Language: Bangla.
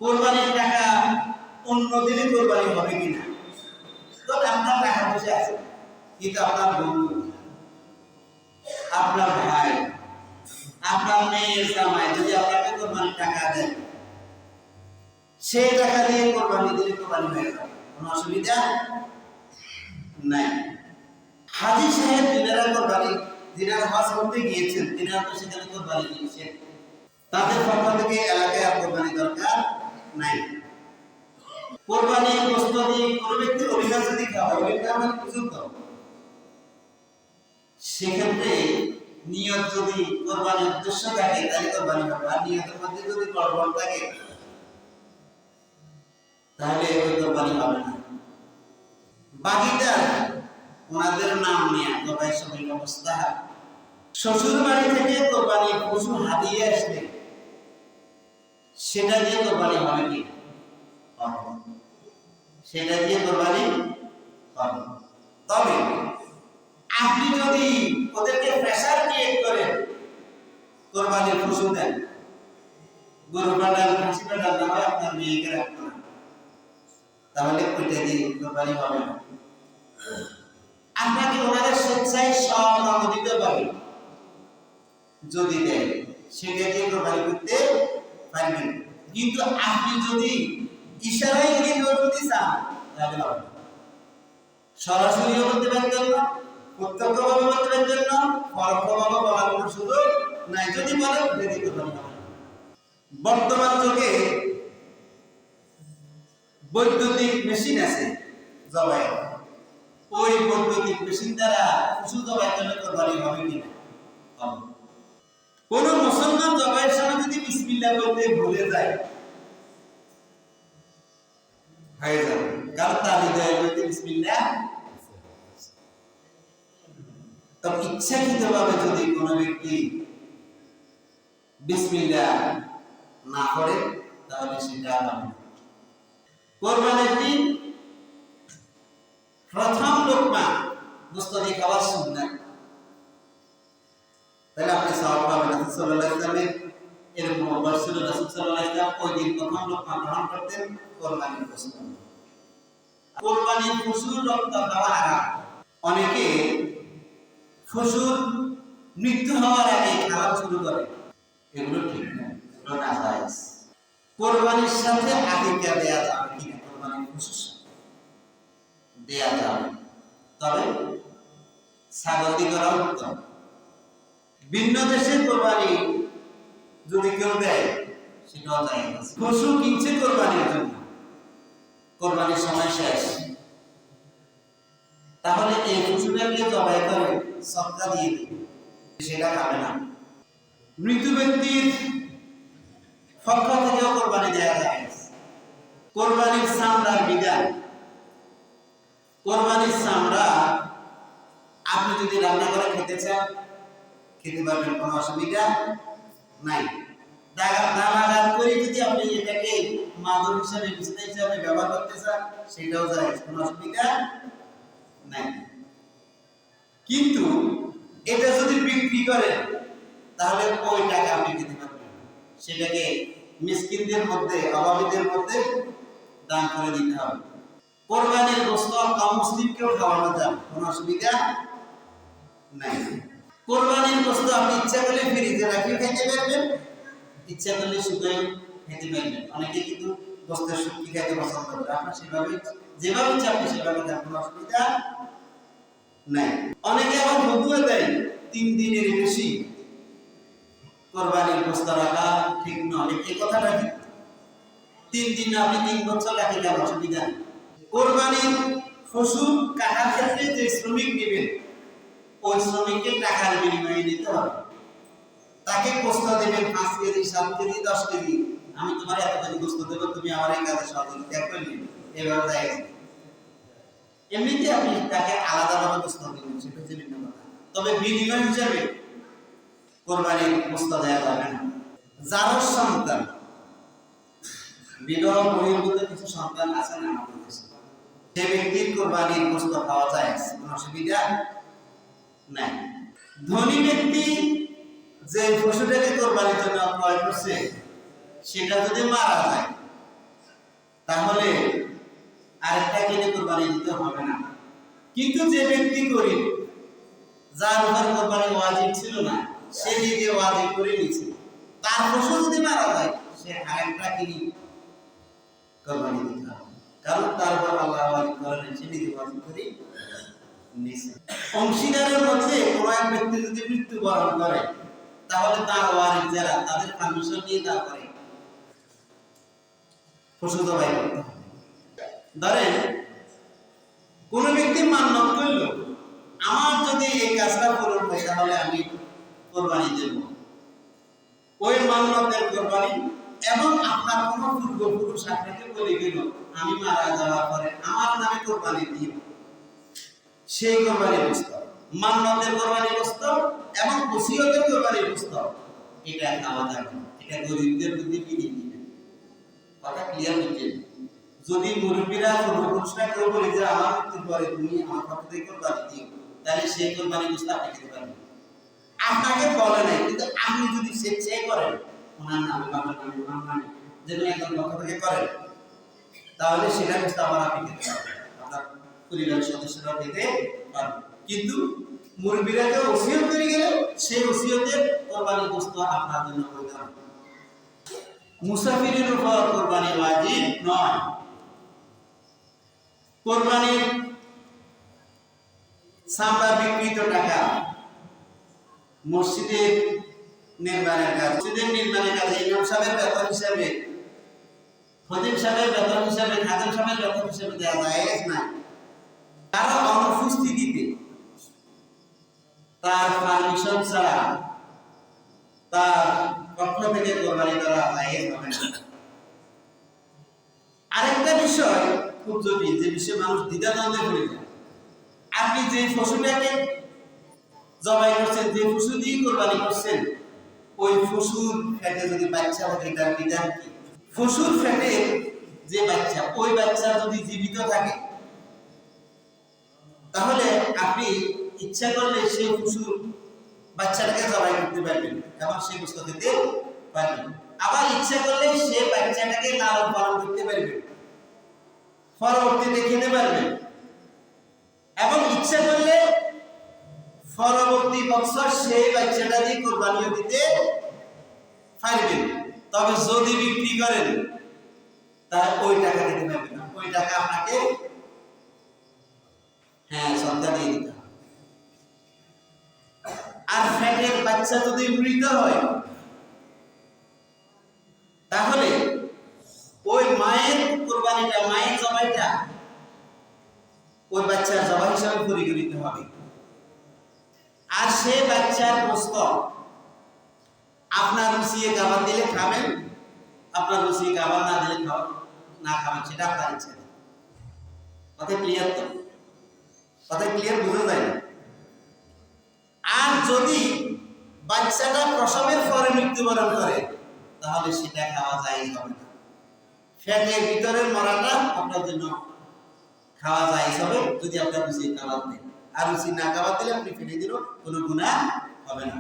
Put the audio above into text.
কোরবানির টাকা অন্য দিনে কোরবানি হবে কিনা? তো আপনার টাকা পয়সা আছে, কিন্তু আপনার বন্ধু, আপনার ভাই, আপনার মেয়ের জামাই যদি আপনাকে কোরবানির টাকা দেয়, সেই টাকা দিয়ে কোরবানি দিলে কোরবানি হয়ে যাবে, কোনো অসুবিধা নাই। হাজী সাহেব দিনারা কোরবানি, দিনার হজ করতে গিয়েছেন, দিনার তো সেখানে কোরবানি দিয়েছেন, তাদের পক্ষ থেকে এলাকায় আর কোরবানি দরকার নাই। কোরবানি গোশত দিয়ে কোনো ব্যক্তি অভিজ্ঞতা যদি খাওয়া, অভিজ্ঞতা মানে বুঝুন, সেক্ষেত্রে নিয়ত যদি কোরবানির উদ্দেশ্য থাকে তাহলে কোরবানি হবে, আর নিয়তের মধ্যে যদি গড়বড় থাকে তাহলে ওই কোরবানি হবে না। বাকিটা ওনাদের নাম নিয়ে সবাই সবাই অবস্থা। শ্বশুর বাড়ি থেকে কোরবানি পশু হাতিয়ে আসলে সেটা দিয়ে কোরবানি হবে কি? সেটা দিয়ে কোরবানি হবে। তবে আপনি যদি ওদেরকে প্রেসার ক্রিয়েট করেন কোরবানির পশু দেন, গরু পাঠান, খাসি পাঠান, না হয় আপনার মেয়েকে রাখবেন না, তাহলে ওইটা দিয়ে কোরবানি হবে না। আপনাকে ওনাদের স্বেচ্ছায় সব দিতে পারবে, যদি দেয় সেটা দিয়ে কোরবানি করতে পারবেন। কিন্তু আপনি যদি ইশারায় যদি চান তাহলে হবে, সরাসরিও বলতে পারবেন না, প্রত্যক্ষভাবে বলতে পারবেন না, পরোক্ষভাবে বলার কোনো সুযোগ নাই। যদি বলেন ওটা দিয়ে কোরবানি হবে। বর্তমান যুগে বৈদ্যুতিক মেশিন আছে জবাই, ওই বৈদ্যুতিক মেশিন দ্বারা পশু জবাই করলে কোরবানি হবে কিনা? হবে। কোন মুসলমান জবাইয়ের সময় যদি বিসমিল্লাহ বলতে ভুলে যায় হয়ে যাবে, কারণ তার হৃদয়ের মধ্যে বিসমিল্লাহ। তবে ইচ্ছাকৃতভাবে যদি কোনো ব্যক্তি বিসমিল্লাহ না করে তাহলে সেটা হবে না। কোরবানির দিন প্রথম লোকমা গোশত দিয়ে খাওয়ার সুন্নাত, তাহলে আপনি সওয়াব পাবেন। রাসূল সাল্লাল্লাহু আলাইহি ওয়াসাল্লাম এরকম অভ্যাস ছিল, রাসূল সাল্লাল্লাহু আলাইহি ওয়াসাল্লাম ওই দিন প্রথম লোকমা গ্রহণ করতেন কোরবানির গোশত। কোরবানির পশুর রক্ত খাওয়া হারাম। অনেকে পশুর মৃত্যু হওয়ার আগে খাওয়া শুরু করে, এগুলো ঠিক না, এগুলো নাজায়েজ। কোরবানির সাথে আকিকা দেয়া যাবে কিনা? কোরবানির পশুর সাথে দেয়া যাবে, তবে ছাগল দিয়ে করা উত্তম। ভিন্ন দেশে কোরবানি যদি কেউ দেয় সেটাও জায়েজ আছে। পশু কিনছে কোরবানির জন্য, কোরবানির সময় শেষ, তাহলে এই পশুটাকে জবাই করে সদকা দিয়ে দিবে, সেটা খাবে না। মৃত ব্যক্তির পক্ষ থেকেও কোরবানি দেয়া যায়। কোরবানির চামড়ার বিধান, কোরবানির চামড়া আপনি যদি রান্না করে খেতে চান খেতে পারবেন, কোনো অসুবিধা নাই। দাগাঘাত করে যদি আপনি এটাকে মাদুর হিসাবে, বিছনা হিসাবে ব্যবহার করতে চান সেটাও যায়, কোনো অসুবিধা নাই। কিন্তু এটা যদি বিক্রি করেন তাহলে ওই টাকা আপনি দিতে পারবেন, সেটাকে মিসকিনদের মধ্যে, অভাবীদের মধ্যে দান করে দিতে হবে। কোরবানির গোশত অমুসলিমকেও খাওয়ানো যায়, কোনো অসুবিধা নাই। কোরবানির গোশত আপনি ইচ্ছা করলে ফ্রিজে রাখি খেতে পারবেন, ইচ্ছা করলে শুধু খেতে পারবেন। অনেকে কিন্তু গোশতের শুটকি খেতে পছন্দ করে, আপনার সেভাবে যেভাবে ইচ্ছা আপনি সেভাবে খান, কোনো অসুবিধা নাই। অনেকে আবার ফতুয়া দেয় 3 দিনের বেশি কোরবানির গোশত রাখা ঠিক নয়। এই কথাটা ঠিক, 3 দিন আপনি 3 বছর রাখি কেন, অসুবিধা নেই। কোরবানির পশু কাটার ক্ষেত্রে যে শ্রমিক নেবেন ওই শ্রমিককে টাকার বিনিময়ে নিতে হবে। তাকে গোশত দেবেন 5 কেজি, 7 কেজি, 10 কেজি, আমি তোমার এত কেজি গোশত দেবো, তুমি আমার এই কাজে সহযোগিতা করলে, এভাবে যায়। এমনিতে আপনি তাকে আলাদাভাবে গোশত দেবেন, সেটা হচ্ছে ভিন্ন কথা। তবে বিনিময় হিসাবে কোরবানির গোশত দেওয়া যাবে না। যার সন্তান, বিধবা বহির্ভূত কিছু সন্তান আছে না আমাদের দেশে, সে ব্যক্তির কোরবানির গোশত খাওয়া যায়, কোনো অসুবিধা নাই। ধনী ব্যক্তি যে পশুটাকে কোরবানির জন্য ক্রয় করছে সেটা যদি মারা যায় কিন্তু যে ব্যক্তি গরিব, যার উপর কোরবানি ওয়াজিব ছিল না, সে নিজে ওয়াজিব করে নিয়েছে, তার পশু যদি মারা যায় সে আরেকটা কিনি কোরবানি দিতে হবে, কারণ তার উপর আল্লাহ ওয়াজিব করেন, সে নিজে ওয়াজিব করে নিয়েছে। অংশীদারের মধ্যে কোনো এক ব্যক্তি যদি মৃত্যুবরণ করে, তাহলে তার ওয়ারিস যারা, তাদের পারমিশন নিয়ে তারপরে পশু জবাই করতে হবে। ধরেন কোন ব্যক্তি মান্যত করল, আমার যদি এই কাজটা পূরণ হয় তাহলে আমি কোরবানি দেব, ওই মান্যতের কোরবানি, এবং আপনার কোন পূর্বপুরুষ আপনাকে বলে গেল আমি মারা যাওয়ার পরে আমার নামে কোরবানি দিব, সেই কোরবানি প্রস্তাব, মান্যতের কোরবানি প্রস্তাব এবং ওসিয়তের কোরবানি প্রস্তাব, এটা খাওয়া যাবে না, এটা গরিবদের প্রতি বিনিয়ে দিবেন। কথা ক্লিয়ার হচ্ছে? যদি মুরব্বীরা পূর্বপুরুষরা কেউ বলে যে আমার মৃত্যুর পরে তুমি আমার পক্ষ থেকে কোরবানি দিও, তাহলে সেই কোরবানি প্রস্তাব আপনি দিতে পারবেন। আপনাকে বলে নাই, কিন্তু আপনি যদি স্বেচ্ছায় করেন, ওনার নামে, বাবার নামে, ওনার নামে, যেগুলো একজন পক্ষ থেকে করেন, তাহলে সেটা প্রস্তাব আপনি দিতে পারবেন, আপনার পরিবারের সদস্যরা দিতে পারবেন। কিন্তু মুরব্বীরা কেউ ওসিয়ত করে গেলে সেই ওসিয়তের কোরবানি গোশত আপনার জন্য বৈধ হবে। মুসাফিরের উপর কোরবানি ওয়াজিব নয়। কোরবানির চামড়া বিক্রিত টাকা মসজিদের নির্মাণের কাজে ইমাম সাহেবের বেতন হিসাবে, খতিব সাহেবের বেতন হিসাবে, খাদেম সাহেবের বেতন হিসাবে দেওয়া জায়েজ না। কারো অনুপস্থিতিতে তার পারমিশন ছাড়া তার পক্ষ থেকে কোরবানি করা জায়েজ হবে না। আরেকটা বিষয় খুব জটিল, যে বিষয়ে মানুষ দ্বিধাদ্বন্দ্বে পড়ে যায়। আপনি যে পশুটাকে জবাই করছেন, যে পশু দিয়ে কোরবানি করছেন, ওই পশুর ফ্যাটে যদি বাচ্চা হয়, এটার বিধান কি? পশুর ফ্যাটে যে বাচ্চা, ওই বাচ্চা যদি জীবিত থাকে, তাহলে আপনি ইচ্ছা করলে সেই পশুর বাচ্চাটাকে জবাই করতে পারবেন এবং সেই গোশত খেতে পারবেন। আবার ইচ্ছা করলে সেই বাচ্চাটাকে লালন পালন করতে পারবেন, পরবর্তীতে খেতে পারবেন, এবং ইচ্ছা করলে পরবর্তী বছর সেই বাচ্চাটা দিয়ে কোরবানিও দিতে পারবেন। তবে যদি বিক্রি করেন তাহলে ওই টাকা দিতে পারবেন না, ওই টাকা আপনাকে সদকা দিয়ে দিতে হবে। আর ফ্যাটের বাচ্চা যদি মৃত হয়, তাহলে ওই মায়ের কোরবানিটা, মায়ের জবাইটা ওই বাচ্চার জবাই হিসাবে পরিগণিত হবে। আর সে বাচ্চার গোশত আপনার রুচিয়ে খাবার দিলে খাবেন, আপনার রুচিয়ে খাবার না দিলে না খাবেন, সেটা আপনার ইচ্ছা। কথা ক্লিয়ার? তো কথা ক্লিয়ার, বোঝা যায় না? আর যদি বাচ্চাটা প্রসবের পরে মৃত্যুবরণ করে, তাহলে সেটা খাওয়া যায় হবে না। ফ্যাটের ভিতরের মরাটা আপনার জন্য খাওয়া যায় হবে যদি আপনার রুচি খাবার দেন, আর রুচি না খাবার দিলে আপনি ফেলে দিলেও কোনো গুনাহ হবে না।